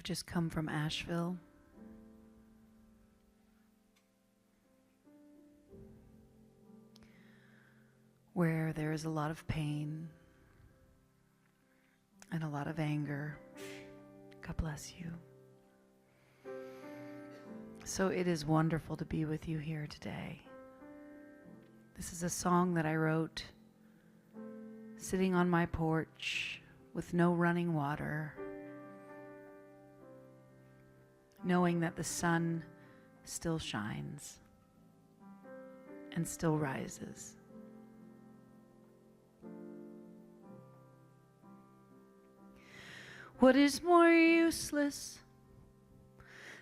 just come from Asheville. Where there is a lot of pain and a lot of anger. God bless you. So it is wonderful to be with you here today. This is a song that I wrote sitting on my porch with no running water, knowing that the sun still shines and still rises. What is more useless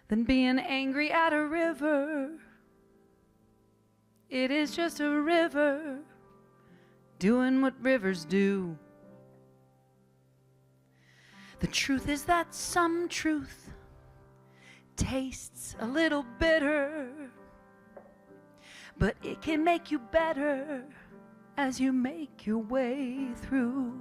than being angry at a river? It is just a river doing what rivers do. The truth is that some truth tastes a little bitter, but it can make you better as you make your way through.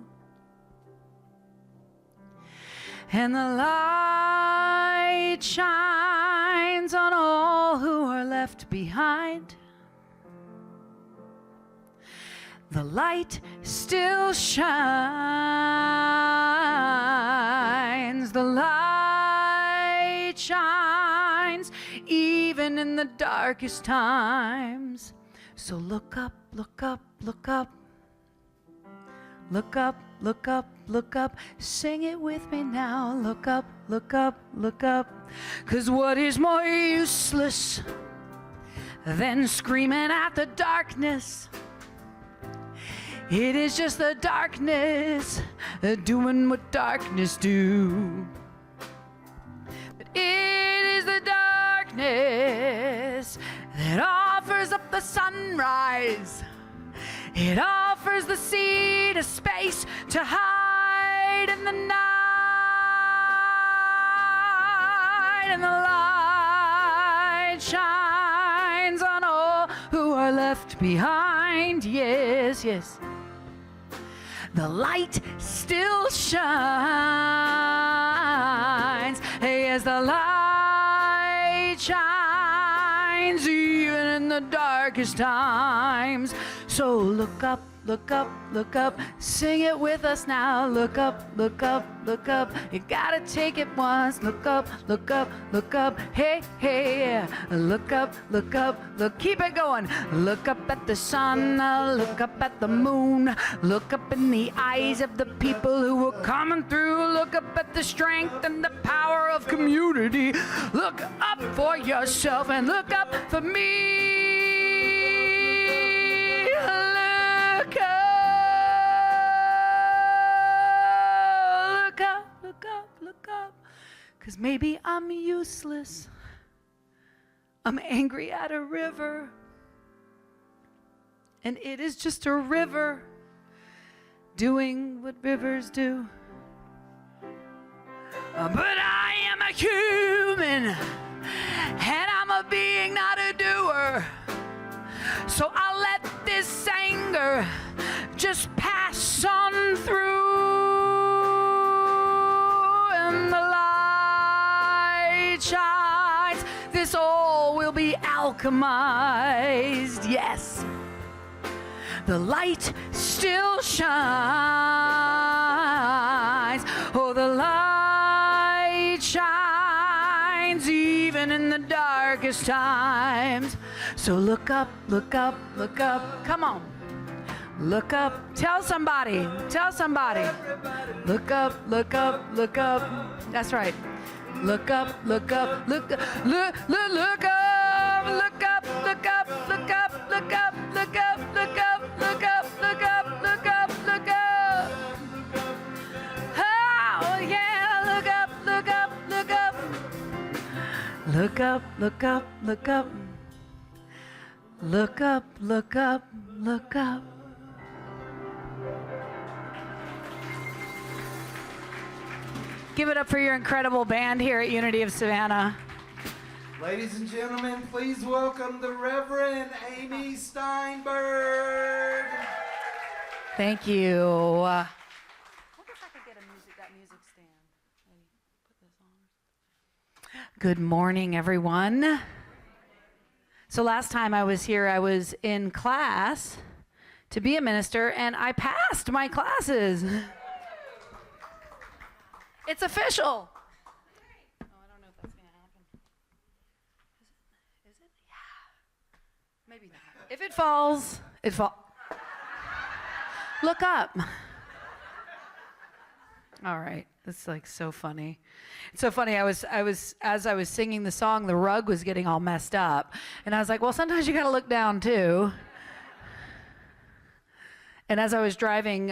And the light shines on all who are left behind. The light still shines. The light shines even in the darkest times. So look up, look up, look up. Look up, look up, look up. Sing it with me now. Look up, look up, look up. 'Cause what is more useless than screaming at the darkness? It is just the darkness doing what darkness do. But it is the darkness that offers up the sunrise. It offers the seed a space to hide in the night. And the light shines on all who are left behind. Yes, yes. The light still shines. Yes, the light shines even in the darkest times. So look up, look up, look up. Sing it with us now. Look up, look up, look up. You gotta take it once. Look up, look up, look up. Hey, hey, yeah. Look up, look up, look. Keep it going. Look up at the sun. Look up at the moon. Look up in the eyes of the people who are coming through. Look up at the strength and the power of community. Look up for yourself and look up for me. Look up, look up, look up. 'Cause maybe I'm useless. I'm angry at a river. And it is just a river doing what rivers do. But I am a human. And I'm a being, not a doer. So I'll let this anger just pass on through. And the light shines. This all will be alchemized. Yes. The light still shines. Oh, the light shines even in the darkest times. So look up, look up, look up. Come on. Look up. Tell somebody. Tell somebody. Look up, look up, look up. That's right. Look up, look up, look up, look up, look up, look up, look up, look up, look up, look up, look up, look up, look up, look up, look up. Oh yeah, look up, look up, look up. Look up, look up, look up. Look up, look up, look up. Give it up for your incredible band here at Unity of Savannah. Ladies and gentlemen, please welcome the Reverend Amy Steinberg. Thank you. I wonder if I could get that music stand. Maybe put this on. Good morning, everyone. So last time I was here, I was in class to be a minister, and I passed my classes. It's official. Oh, I don't know if that's going to happen. Is it? Yeah. Maybe not. If it falls, it falls. Look up. All right. That's like so funny. It's so funny. As I was singing the song, the rug was getting all messed up. And I was like, well, sometimes you got to look down too. And as I was driving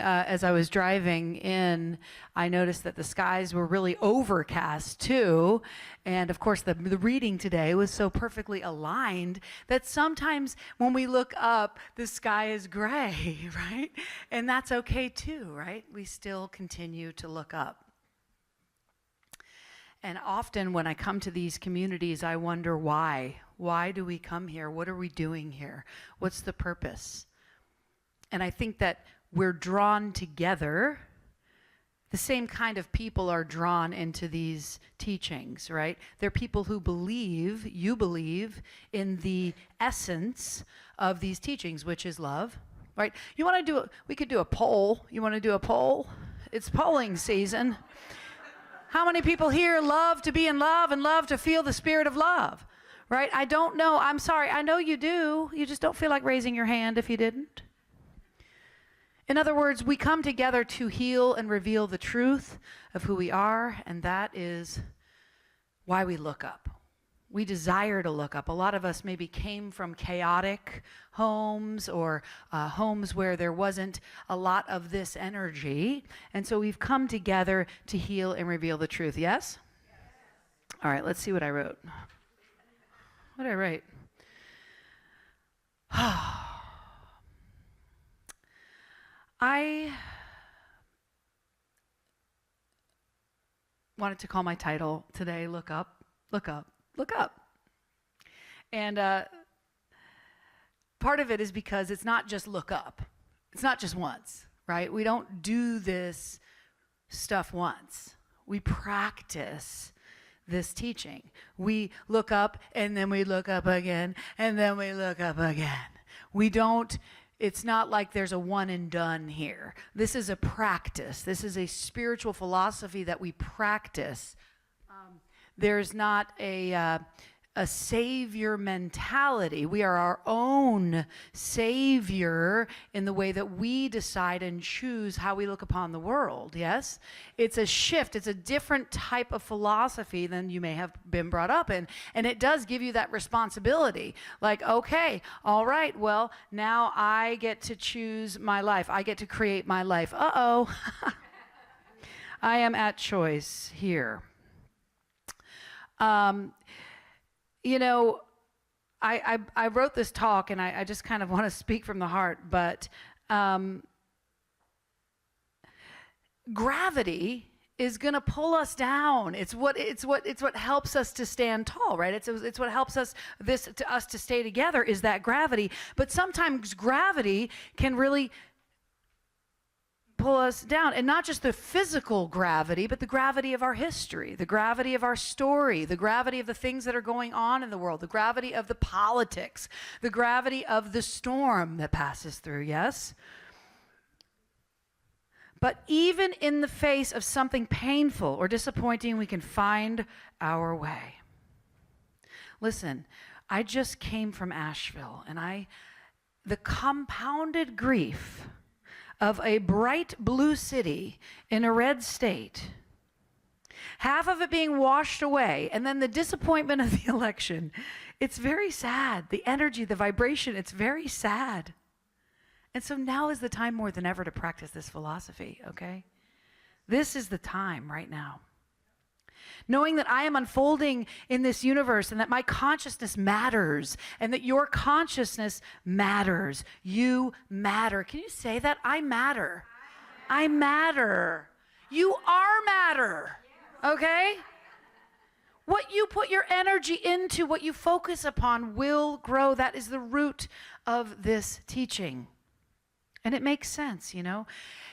in, I noticed that the skies were really overcast too. And of course, the reading today was so perfectly aligned that sometimes when we look up, the sky is gray, right? And that's okay too, right? We still continue to look up. And often when I come to these communities, I wonder why. Why do we come here? What are we doing here? What's the purpose? And I think that we're drawn together. The same kind of people are drawn into these teachings, right? They're people who believe, you believe, in the essence of these teachings, which is love, right? We could do a poll. You want to do a poll? It's polling season. How many people here love to be in love and love to feel the spirit of love, right? I don't know. I'm sorry. I know you do. You just don't feel like raising your hand if you didn't. In other words, we come together to heal and reveal the truth of who we are, and that is why we look up. We desire to look up. A lot of us maybe came from chaotic homes or homes where there wasn't a lot of this energy. And so we've come together to heal and reveal the truth. Yes? All right, let's see what I wrote. What did I write? I wanted to call my title today, Look Up, Look Up. Look up. And part of it is because it's not just look up. It's not just once, right? We don't do this stuff once. We practice this teaching. We look up and then we look up again and then we look up again. It's not like there's a one and done here. This is a practice. This is a spiritual philosophy that we practice. There's not a savior mentality. We are our own savior in the way that we decide and choose how we look upon the world, yes? It's a shift. It's a different type of philosophy than you may have been brought up in. And it does give you that responsibility. Like, okay, all right, well, now I get to choose my life. I get to create my life. Uh-oh. I am at choice here. I wrote this talk, and I just kind of want to speak from the heart, but gravity is going to pull us down. It's what helps us to stand tall, right? It's what helps us to stay together is that gravity. But sometimes gravity can really pull us down, and not just the physical gravity, but the gravity of our history, the gravity of our story, the gravity of the things that are going on in the world, the gravity of the politics, the gravity of the storm that passes through, yes? But even in the face of something painful or disappointing, we can find our way. Listen, I just came from Asheville, and the compounded grief of a bright blue city in a red state, half of it being washed away, and then the disappointment of the election. It's very sad. The energy, the vibration, it's very sad. And so now is the time more than ever to practice this philosophy, okay? This is the time right now. Knowing that I am unfolding in this universe and that my consciousness matters and that your consciousness matters. You matter. Can you say that? I matter. I matter. You are matter. Okay? What you put your energy into, what you focus upon will grow. That is the root of this teaching. And it makes sense, you know.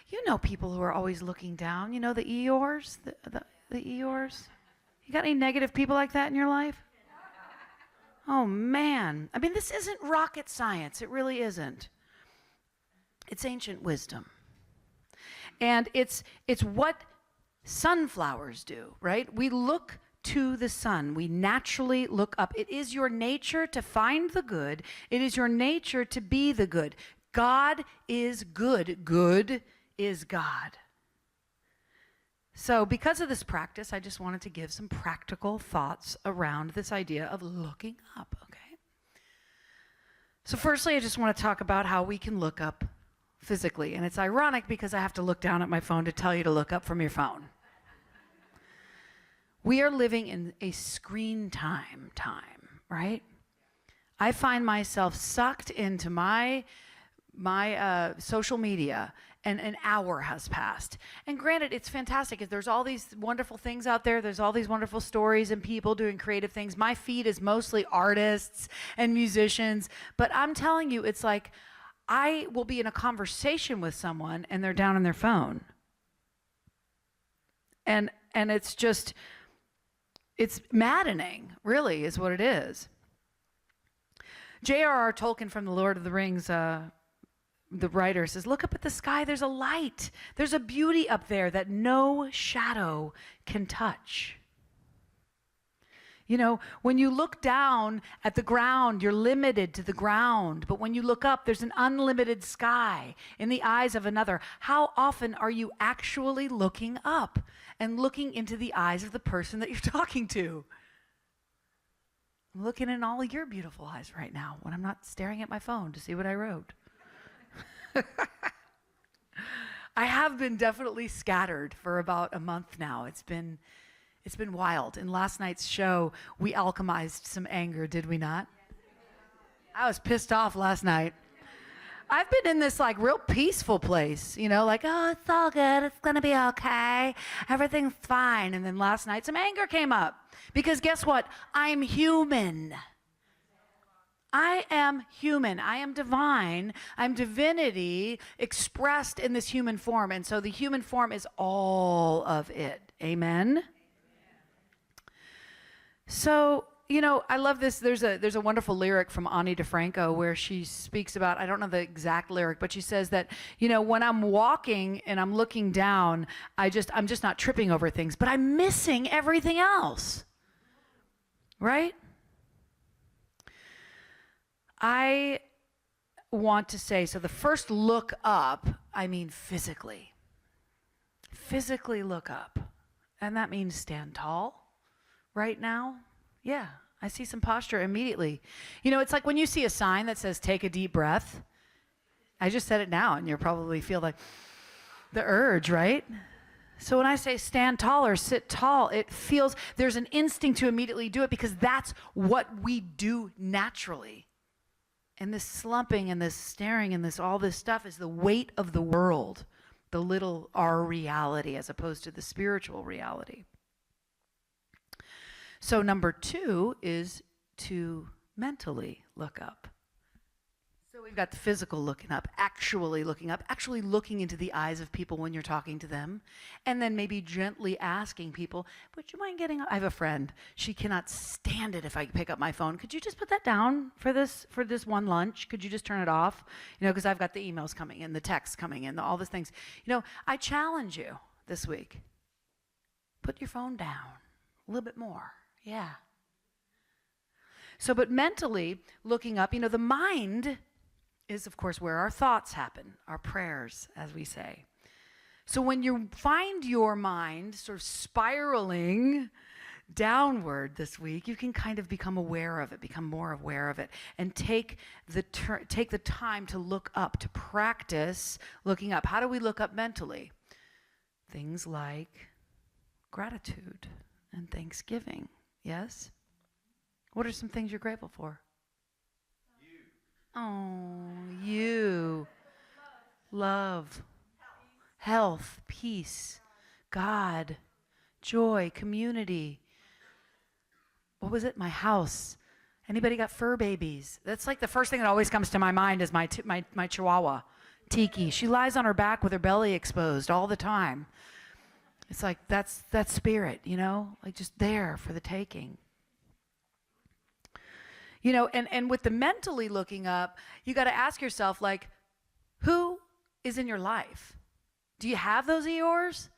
You know people who are always looking down. You know the Eeyores? The Eeyores? You got any negative people like that in your life? Oh, man. I mean, this isn't rocket science. It really isn't. It's ancient wisdom. And it's what sunflowers do, right? We look to the sun. We naturally look up. It is your nature to find the good. It is your nature to be the good. God is good. Good is God. So because of this practice, I just wanted to give some practical thoughts around this idea of looking up, okay? So firstly, I just want to talk about how we can look up physically. And it's ironic because I have to look down at my phone to tell you to look up from your phone. We are living in a screen time, right? I find myself sucked into my social media, and an hour has passed. And granted, it's fantastic. There's all these wonderful things out there. There's all these wonderful stories and people doing creative things. My feed is mostly artists and musicians. But I'm telling you, it's like I will be in a conversation with someone and they're down on their phone. And it's just, it's maddening, really, is what it is. J.R.R. Tolkien from The Lord of the Rings, the writer says, look up at the sky, there's a light. There's a beauty up there that no shadow can touch. You know, when you look down at the ground, you're limited to the ground. But when you look up, there's an unlimited sky in the eyes of another. How often are you actually looking up and looking into the eyes of the person that you're talking to? I'm looking in all of your beautiful eyes right now when I'm not staring at my phone to see what I wrote. I have been definitely scattered for about a month now. It's been wild. In last night's show, we alchemized some anger, did we not? I was pissed off last night. I've been in this like real peaceful place, you know, like, oh, it's all good. It's going to be okay. Everything's fine. And then last night, some anger came up because guess what? I'm human. I am human. I am divine. I'm divinity expressed in this human form. And so the human form is all of it. Amen? So, you know, I love this. There's a wonderful lyric from Ani DeFranco where she speaks about, I don't know the exact lyric, but she says that, you know, when I'm walking and I'm looking down, I'm just not tripping over things, but I'm missing everything else. Right? I want to say, so the first look up, I mean physically. Physically look up. And that means stand tall right now. Yeah, I see some posture immediately. You know, it's like when you see a sign that says, take a deep breath. I just said it now, and you'll probably feel like the urge, right? So when I say stand tall or sit tall, it feels, there's an instinct to immediately do it because that's what we do naturally. And this slumping and this staring and this all this stuff is the weight of the world, the little r reality as opposed to the spiritual reality. So number 2 is to mentally look up. So we've got the physical looking up, actually looking into the eyes of people when you're talking to them, and then maybe gently asking people, would you mind getting up? I have a friend. She cannot stand it if I pick up my phone. Could you just put that down for this one lunch? Could you just turn it off? You know, because I've got the emails coming in, the texts coming in, all these things. You know, I challenge you this week. Put your phone down a little bit more. Yeah. So, but mentally looking up, you know, the mind is, of course, where our thoughts happen, our prayers, as we say. So when you find your mind sort of spiraling downward this week, you can kind of become aware of it, become more aware of it, and take the time to look up, to practice looking up. How do we look up mentally? Things like gratitude and thanksgiving, yes? What are some things you're grateful for? Oh, you. Love. Health. Peace. God. Joy. Community. What was it? My house. Anybody got fur babies? That's like the first thing that always comes to my mind is my Chihuahua, Tiki. She lies on her back with her belly exposed all the time. It's like that's spirit, like just there for the taking. And with the mentally looking up, you got to ask yourself, like, who is in your life? Do you have those Eeyores?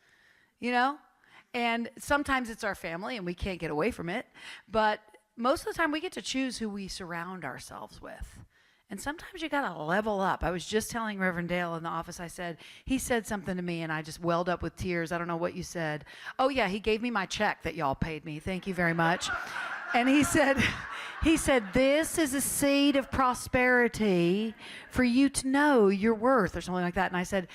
And sometimes it's our family and we can't get away from it. But most of the time we get to choose who we surround ourselves with. And sometimes you got to level up. I was just telling Reverend Dale in the office, he said something to me and I just welled up with tears. I don't know what you said. Oh yeah, he gave me my check that y'all paid me. Thank you very much. And he said, this is a seed of prosperity for you to know your worth, or something like that. And I said,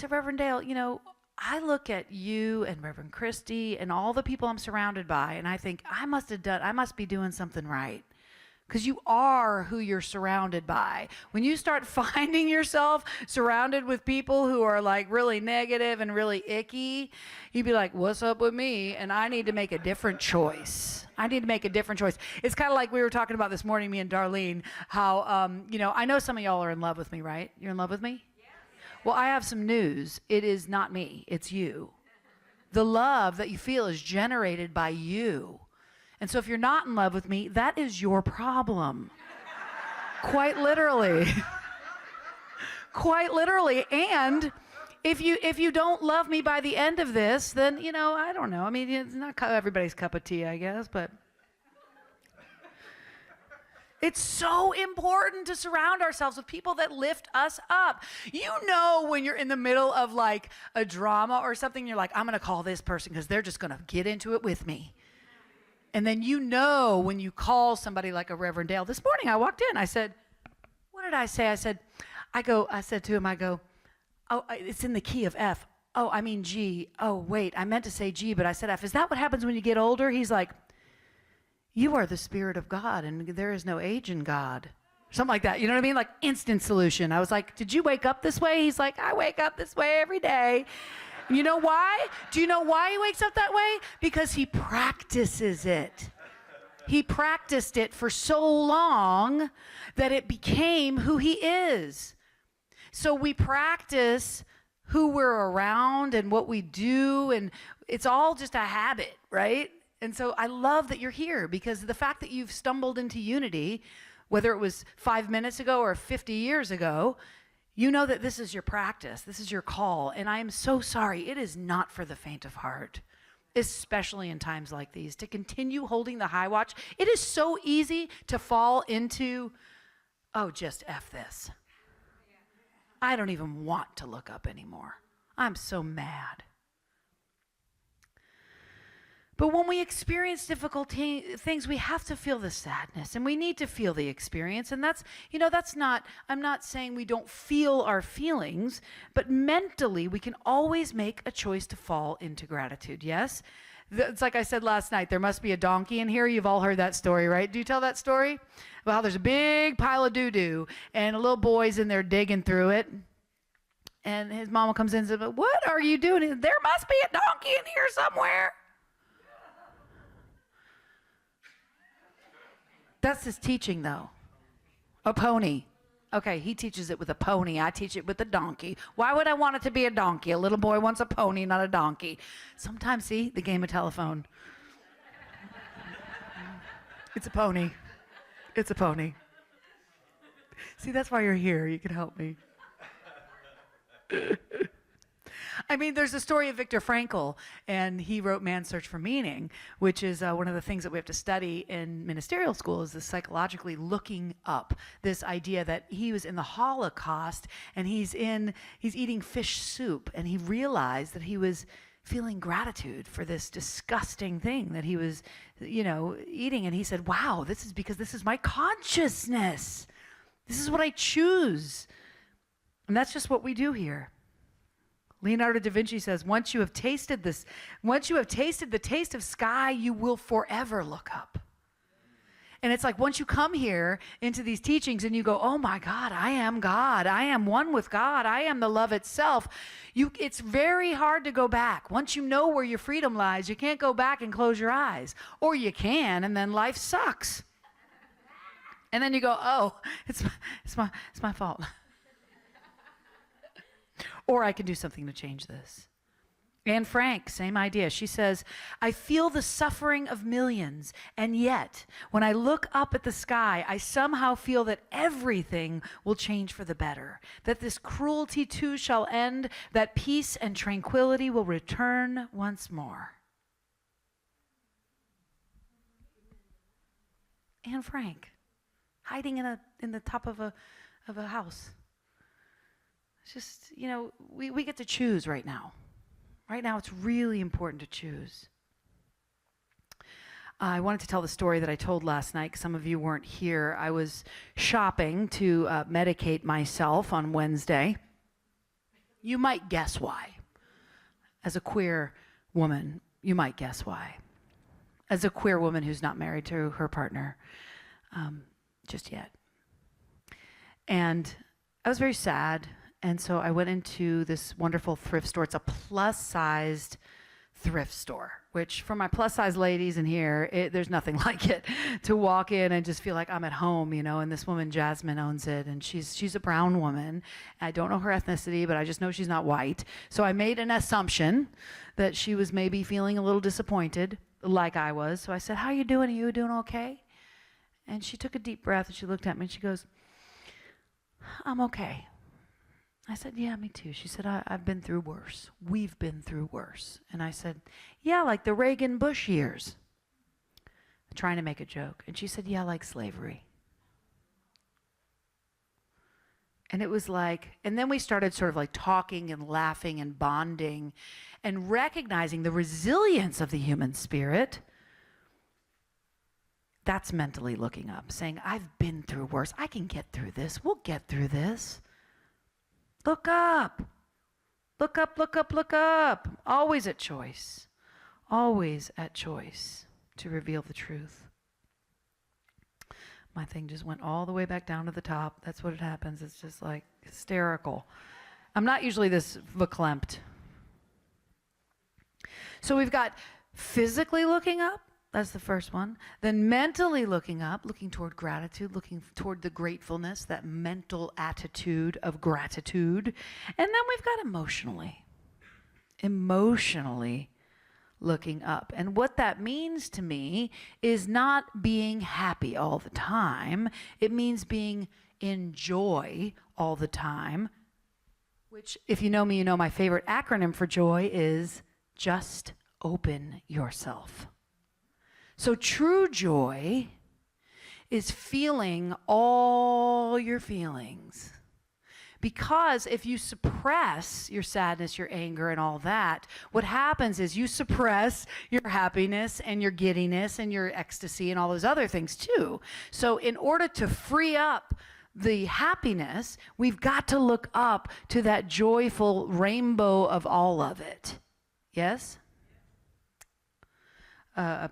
Reverend Dale, I look at you and Reverend Christy and all the people I'm surrounded by, and I think I must be doing something right. Because you are who you're surrounded by. When you start finding yourself surrounded with people who are like really negative and really icky, you'd be like, what's up with me? And I need to make a different choice. It's kind of like we were talking about this morning, me and Darlene, how, I know some of y'all are in love with me, right? You're in love with me? Yes. Well, I have some news. It is not me. It's you. The love that you feel is generated by you. And so if you're not in love with me, that is your problem. Quite literally. Quite literally. And if you don't love me by the end of this, then, I don't know. I mean, it's not everybody's cup of tea, I guess, but it's so important to surround ourselves with people that lift us up. When you're in the middle of like a drama or something, you're like, I'm going to call this person because they're just going to get into it with me. And then when you call somebody like a Reverend Dale. This morning I walked in, I said, what did I say? I said to him, oh, it's in the key of F. Oh, I mean G. Oh, wait, I meant to say G, but I said F. Is that what happens when you get older? He's like, you are the Spirit of God, and there is no age in God. Something like that, you know what I mean? Like instant solution. I was like, did you wake up this way? He's like, I wake up this way every day. You know why? Do you know why he wakes up that way? Because he practices it. He practiced it for so long that it became who he is. So we practice who we're around and what we do, and it's all just a habit, right? And so I love that you're here, because the fact that you've stumbled into unity, whether it was 5 minutes ago or 50 years ago, you know that this is your practice, this is your call, and I am so sorry. It is not for the faint of heart, especially in times like these, to continue holding the high watch. It is so easy to fall into, oh, just F this. I don't even want to look up anymore. I'm so mad. But when we experience difficult things, we have to feel the sadness, and we need to feel the experience. And I'm not saying we don't feel our feelings, but mentally we can always make a choice to fall into gratitude, yes? It's like I said last night, there must be a donkey in here. You've all heard that story, right? Do you tell that story? Well, there's a big pile of doo-doo, and a little boy's in there digging through it. And his mama comes in and says, what are you doing? There must be a donkey in here somewhere. That's his teaching, though. A pony. Okay, he teaches it with a pony. I teach it with a donkey. Why would I want it to be a donkey? A little boy wants a pony, not a donkey. Sometimes, see, the game of telephone. It's a pony. It's a pony. See, that's why you're here. You can help me. I mean, there's a story of Viktor Frankl, and he wrote Man's Search for Meaning, which is one of the things that we have to study in ministerial school, is this psychologically looking up, this idea that he was in the Holocaust, and he's eating fish soup, and he realized that he was feeling gratitude for this disgusting thing that he was, eating. And he said, wow, this is because this is my consciousness. This is what I choose. And that's just what we do here. Leonardo da Vinci says, once you have tasted the taste of sky, you will forever look up. And it's like, once you come here into these teachings and you go, oh my God, I am one with God, I am the love itself. It's very hard to go back. Once you know where your freedom lies, you can't go back and close your eyes. Or you can, and then life sucks. And then you go, oh, it's my fault. Or I can do something to change this. Anne Frank, same idea. She says, I feel the suffering of millions, and yet, when I look up at the sky, I somehow feel that everything will change for the better, that this cruelty too shall end, that peace and tranquility will return once more. Anne Frank, hiding in the top of a house. It's just, we get to choose right now. Right now, it's really important to choose. I wanted to tell the story that I told last night, because some of you weren't here. I was shopping to medicate myself on Wednesday. You might guess why. As a queer woman, you might guess why. As a queer woman who's not married to her partner just yet. And I was very sad. And so I went into this wonderful thrift store. It's a plus-sized thrift store, which for my plus-sized ladies in here, there's nothing like it. To walk in and just feel like I'm at home, and this woman, Jasmine, owns it, and she's a brown woman. I don't know her ethnicity, but I just know she's not white. So I made an assumption that she was maybe feeling a little disappointed, like I was. So I said, how you doing? Are you doing okay? And she took a deep breath, and she looked at me, and she goes, I'm okay. I said, yeah, me too. She said, I've been through worse. We've been through worse. And I said, yeah, like the Reagan-Bush years. Trying to make a joke. And she said, yeah, like slavery. And it was like, and then we started sort of like talking and laughing and bonding and recognizing the resilience of the human spirit. That's mentally looking up, saying, I've been through worse. I can get through this. We'll get through this. Look up. Look up, look up, look up. Always at choice. Always at choice to reveal the truth. My thing just went all the way back down to the top. That's what it happens. It's just like hysterical. I'm not usually this verklempt. So we've got physically looking up. That's the first one. Then mentally looking up, looking toward gratitude, looking toward the gratefulness, that mental attitude of gratitude. And then we've got emotionally looking up. And what that means to me is not being happy all the time. It means being in joy all the time, which, if you know me, you know my favorite acronym for joy is just open yourself. So true joy is feeling all your feelings. Because if you suppress your sadness, your anger, and all that, what happens is you suppress your happiness and your giddiness and your ecstasy and all those other things too. So in order to free up the happiness, we've got to look up to that joyful rainbow of all of it. Yes? A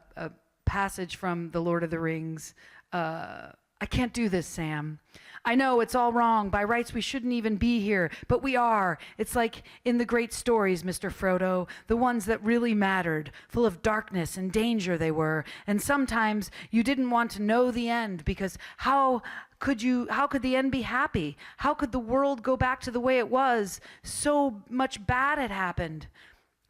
passage from The Lord of the Rings. I can't do this, Sam. I know it's all wrong. By rights, we shouldn't even be here, but we are. It's like in the great stories, Mr. Frodo, the ones that really mattered, full of darkness and danger they were. And sometimes you didn't want to know the end, because how could the end be happy? How could the world go back to the way it was? So much bad had happened.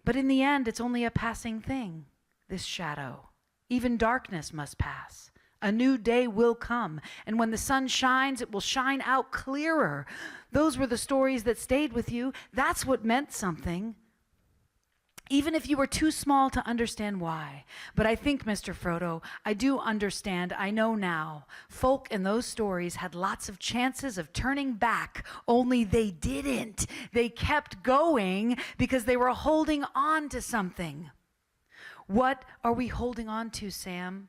But in the end, it's only a passing thing, this shadow. Even darkness must pass. A new day will come, and when the sun shines, it will shine out clearer. Those were the stories that stayed with you. That's what meant something, even if you were too small to understand why. But I think, Mr. Frodo, I do understand. I know now. Folk in those stories had lots of chances of turning back, only they didn't. They kept going because they were holding on to something. What are we holding on to, Sam?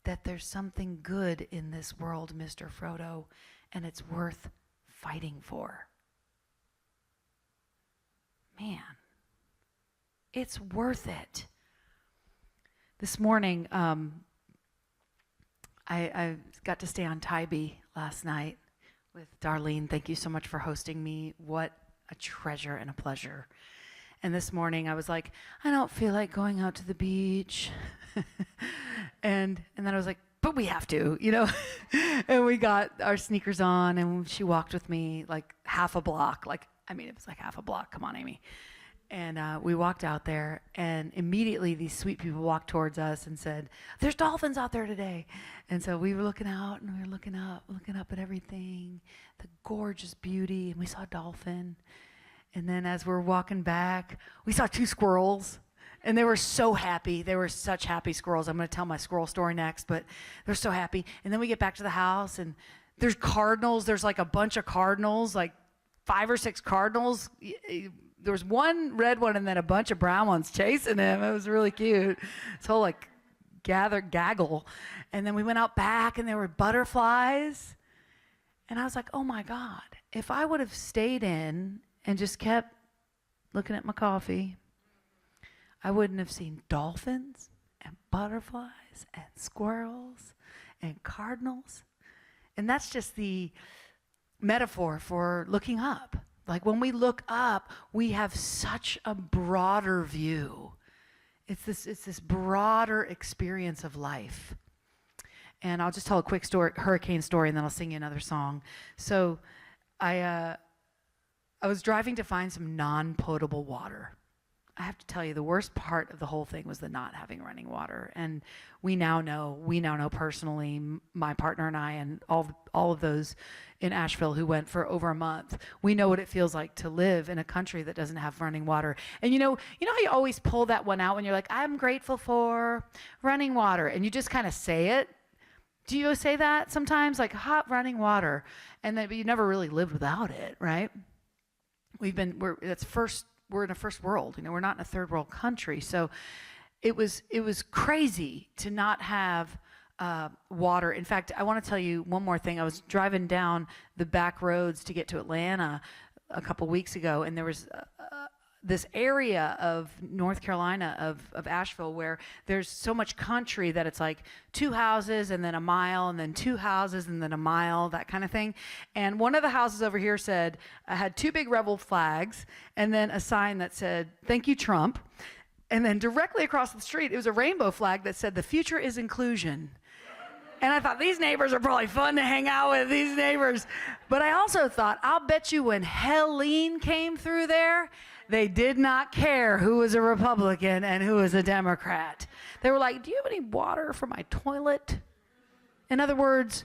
That there's something good in this world, Mr. Frodo, and it's worth fighting for. Man, it's worth it. This morning, I got to stay on Tybee last night with Darlene. Thank you so much for hosting me. What a treasure and a pleasure. And this morning I was like, I don't feel like going out to the beach. and then I was like, but we have to, And we got our sneakers on, and she walked with me like half a block. It was like half a block. Come on, Amy. And we walked out there, and immediately these sweet people walked towards us and said, "There's dolphins out there today." And so we were looking out, and we were looking up at everything, the gorgeous beauty, and we saw a dolphin. And then as we're walking back, we saw 2 squirrels, and they were so happy. They were such happy squirrels. I'm going to tell my squirrel story next, but they're so happy. And then we get back to the house, and there's cardinals. There's like a bunch of cardinals, like 5 or 6 cardinals. There was one red one and then a bunch of brown ones chasing him. It was really cute. This whole like gaggle. And then we went out back and there were butterflies. And I was like, oh my God, if I would have stayed in and just kept looking at my coffee, I wouldn't have seen dolphins and butterflies and squirrels and cardinals. And that's just the metaphor for looking up. Like when we look up, we have such a broader view. It's this broader experience of life. And I'll just tell a quick hurricane story, and then I'll sing you another song. So I was driving to find some non-potable water. I have to tell you, the worst part of the whole thing was the not having running water. And we now know personally, my partner and I, and all of those in Asheville who went for over a month, we know what it feels like to live in a country that doesn't have running water. And you know how you always pull that one out when you're like, I'm grateful for running water, and you just kind of say it? Do you say that sometimes? Like hot running water, and then but you never really lived without it, right? We're in a first world, we're not in a third world country. So it was crazy to not have water. In fact, I want to tell you one more thing. I was driving down the back roads to get to Atlanta a couple weeks ago, and there was this area of North Carolina, of Asheville, where there's so much country that it's like 2 houses and then a mile and then 2 houses and then a mile, that kind of thing. And one of the houses over here had 2 big rebel flags and then a sign that said, "Thank you, Trump." And then directly across the street, it was a rainbow flag that said, "The future is inclusion." And I thought, these neighbors are probably fun to hang out with, these neighbors. But I also thought, I'll bet you when Helene came through there, they did not care who was a Republican and who was a Democrat. They were like, "Do you have any water for my toilet?" In other words,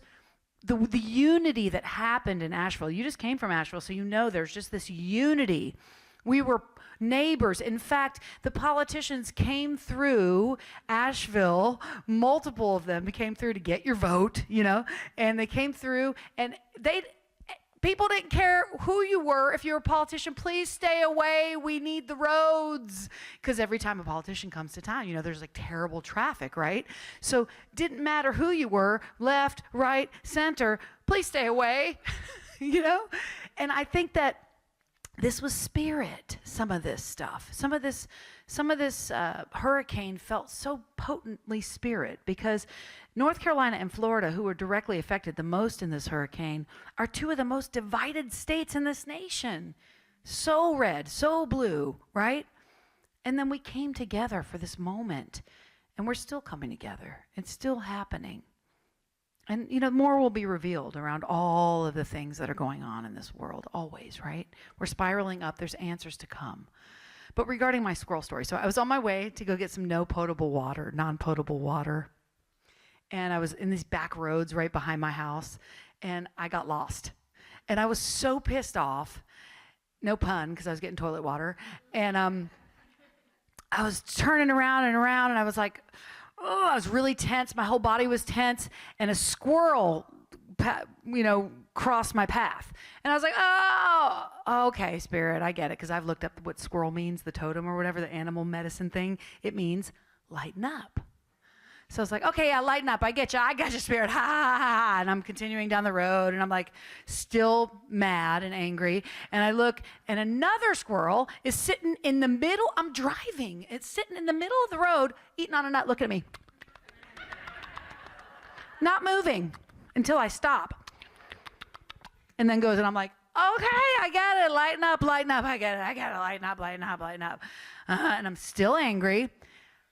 the unity that happened in Asheville, you just came from Asheville, so you know there's just this unity. We were neighbors. In fact, the politicians came through Asheville, multiple of them came through to get your vote, and they came through, and people didn't care who you were. If you're a politician, please stay away. We need the roads. Because every time a politician comes to town, there's like terrible traffic, right? So didn't matter who you were, left, right, center, please stay away, And I think that this was spirit, some of this stuff. Some of this hurricane felt so potently spirit, because North Carolina and Florida, who were directly affected the most in this hurricane, are 2 of the most divided states in this nation. So red, so blue, right? And then we came together for this moment, and we're still coming together. It's still happening. And, more will be revealed around all of the things that are going on in this world, always, right? We're spiraling up. There's answers to come. But regarding my squirrel story, so I was on my way to go get some non-potable water. And I was in these back roads right behind my house, and I got lost. And I was so pissed off, no pun, because I was getting toilet water. And I was turning around, and I was like, I was really tense. My whole body was tense, and a squirrel, crossed my path. And I was like, oh, okay, Spirit, I get it, because I've looked up what squirrel means, the totem or whatever, the animal medicine thing. It means lighten up. So I was like, okay, yeah, lighten up. I get you, Spirit. Ha, ha, ha, ha. And I'm continuing down the road, and I'm like still mad and angry. And I look, and another squirrel is sitting in the middle. I'm driving. It's sitting in the middle of the road, eating on a nut, looking at me. Not moving until I stop. And then goes, and I'm like, okay, I get it. Lighten up. I get it. Lighten up. And I'm still angry.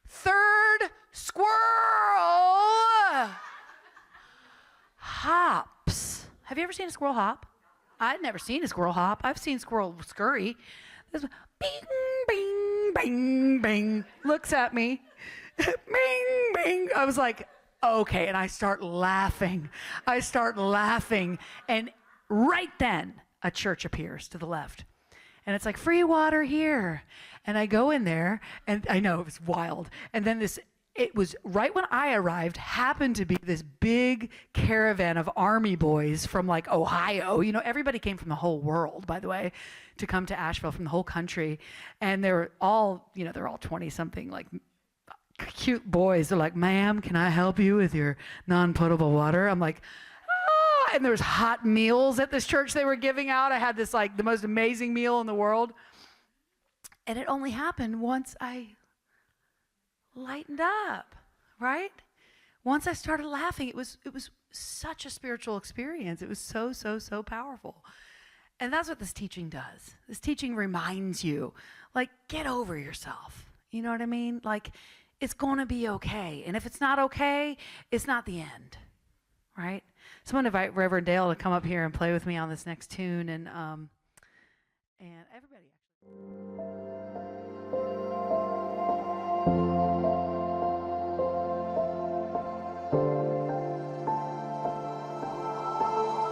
Third squirrel hops. Have you ever seen a squirrel hop? I'd never seen a squirrel hop. I've seen squirrel scurry. This bing, bing, bing, bing, looks at me, bing, bing. I was like, okay, and I start laughing. And right then, a church appears to the left. And it's like, free water here. And I go in there, and I know, it was wild. And then it was right when I arrived, happened to be this big caravan of army boys from like Ohio. You know, everybody came from the whole world, by the way, to come to Asheville from the whole country. And they're all 20 something, like cute boys. They're like, ma'am, can I help you with your non-potable water? I'm like, and there was hot meals at this church they were giving out. I had this like the most amazing meal in the world. And it only happened once I lightened up, right? Once I started laughing, it was such a spiritual experience. It was so powerful. And that's what this teaching does. This teaching reminds you, like, get over yourself. You know what I mean? Like, it's going to be okay. And if it's not okay, it's not the end, right? So I'm going to invite Reverend Dale to come up here and play with me on this next tune. And everybody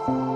actually.